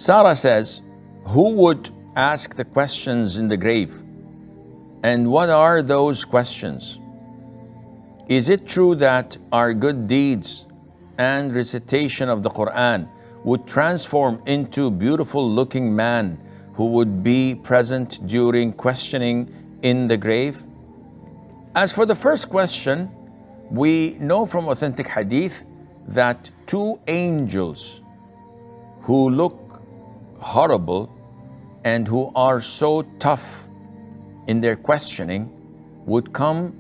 Sarah says, who would ask the questions in the grave? And what are those questions? Is it true that our good deeds and recitation of the Quran would transform into beautiful looking man who would be present during questioning in the grave? As for the first question, we know from authentic hadith that two angels who look horrible and who are so tough in their questioning would come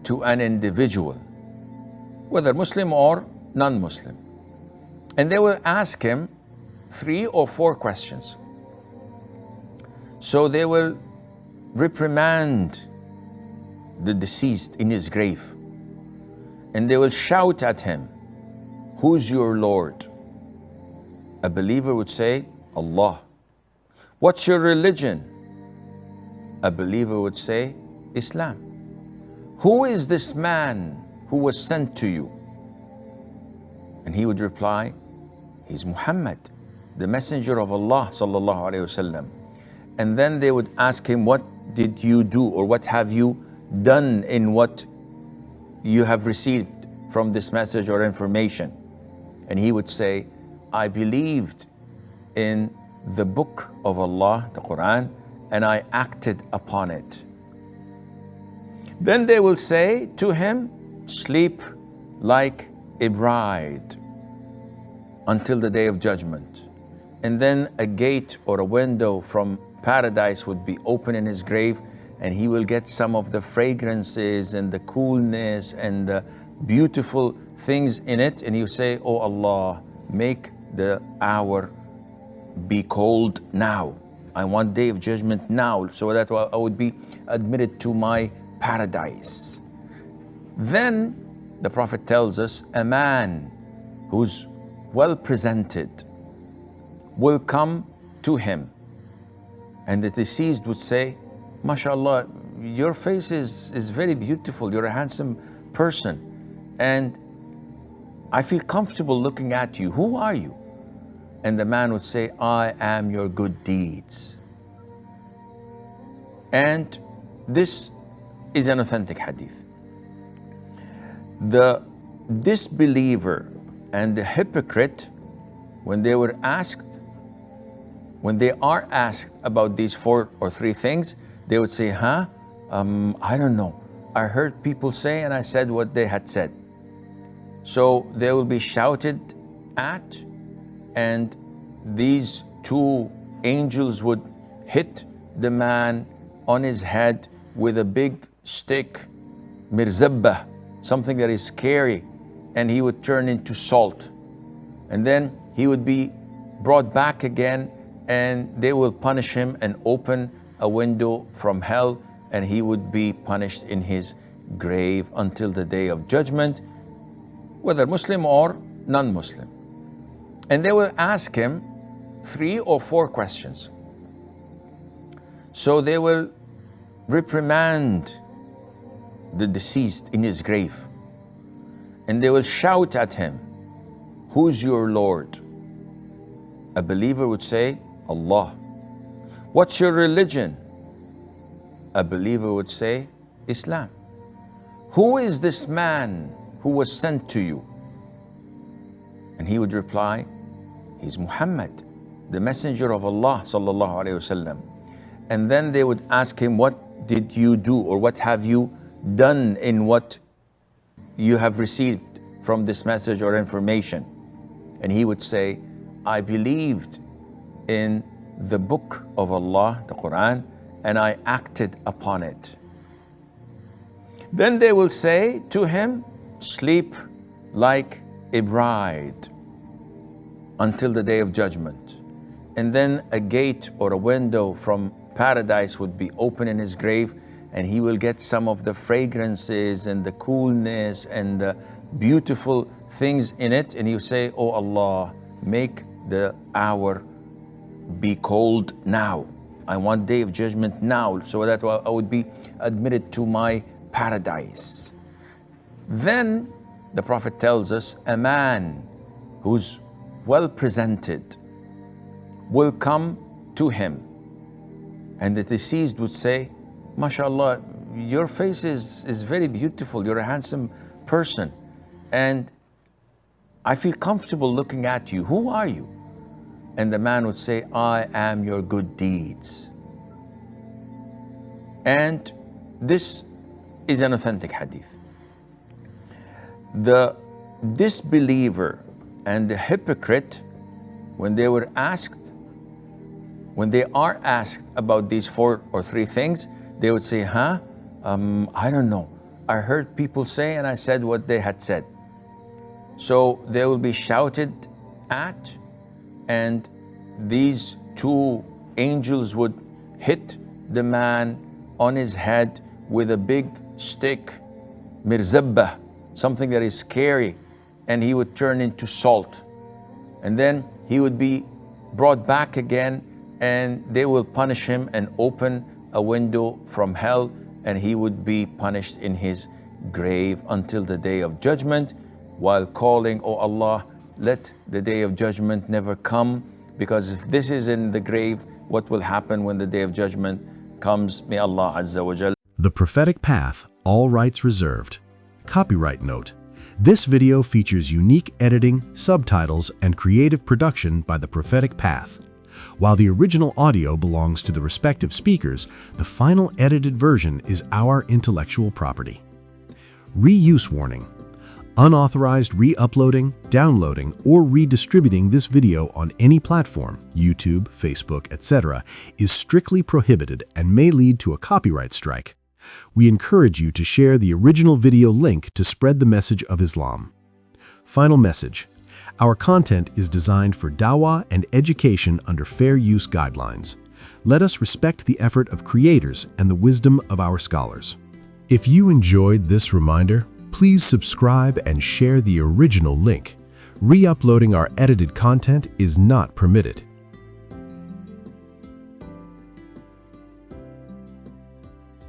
to an individual, whether Muslim or non-Muslim, and they will ask him 3 or 4 questions. So they will reprimand the deceased in his grave, and they will shout at him, "Who's your Lord?" A believer would say, "Allah." "What's your religion?" A believer would say, "Islam." "Who is this man who was sent to you?" And he would reply, "He's Muhammad, the messenger of Allah sallallahu alaihi wasallam." And then they would ask him, "What did you do, or what have you done in what you have received from this message or information?" And he would say, "I believed in the book of Allah, the Quran, and I acted upon it." Then they will say to him, "Sleep like a bride until the day of judgment." And then a gate or a window from paradise would be open in his grave, and he will get some of the fragrances and the coolness and the beautiful things in it. And you say, "Oh Allah, make the hour be cold now. I want day of judgment now, so that I would be admitted to my paradise." Then the Prophet tells us a man who's well presented will come to him, and the deceased would say, "MashaAllah, your face is very beautiful, you're a handsome person, and I feel comfortable looking at you. Who are you?" And the man would say, "I am your good deeds." And this is an authentic hadith. The disbeliever and the hypocrite, when they are asked about these 4 or 3 things, they would say, I don't know. I heard people say, and I said what they had said." So they will be shouted at, and these 2 angels would hit the man on his head with a big stick, mirzabah, something that is scary, and he would turn into salt. And then he would be brought back again, and they will punish him and open a window from hell, and he would be punished in his grave until the day of judgment, whether Muslim or non-Muslim. And they will ask him 3 or 4 questions. So they will reprimand the deceased in his grave, and they will shout at him, "Who's your Lord?" A believer would say, "Allah." "What's your religion?" A believer would say, "Islam." "Who is this man who was sent to you?" And he would reply, "He's Muhammad, the messenger of Allah sallallahu alaihi wasallam." And then they would ask him, "What did you do, or what have you done in what you have received from this message or information?" And he would say, "I believed in the book of Allah, the Quran, and I acted upon it." Then they will say to him, "Sleep like a bride until the day of judgment." And then a gate or a window from paradise would be open in his grave, and he will get some of the fragrances and the coolness and the beautiful things in it. And you say, "Oh Allah, make the hour be cold now. I want day of judgment now, so that I would be admitted to my paradise." Then the Prophet tells us a man who's well presented will come to him. And the deceased would say, MashaAllah, your face is very beautiful, you're a handsome person, and I feel comfortable looking at you. Who are you? And the man would say, I am your good deeds. And this is an authentic hadith. The disbeliever and the hypocrite, when they are asked about these 4 or 3 things, they would say, I don't know. I heard people say and I said what they had said. So they will be shouted at, and these 2 angels would hit the man on his head with a big stick, mirzabah, something that is scary, and he would turn into salt. And then he would be brought back again, and they will punish him and open a window from hell, and he would be punished in his grave until the day of judgment, while calling, "Oh Allah, let the day of judgment never come, because if this is in the grave, what will happen when the day of judgment comes? May Allah Azza wa Jal." The Prophetic Path, all rights reserved. Copyright note: this video features unique editing, subtitles, and creative production by The Prophetic Path. While the original audio belongs to the respective speakers, the final edited version is our intellectual property. Reuse warning: unauthorized re-uploading, downloading, or redistributing this video on any platform, YouTube, Facebook, etc., is strictly prohibited and may lead to a copyright strike. We encourage you to share the original video link to spread the message of Islam. Final message: our content is designed for dawah and education under fair use guidelines. Let us respect the effort of creators and the wisdom of our scholars. If you enjoyed this reminder, please subscribe and share the original link. Re-uploading our edited content is not permitted.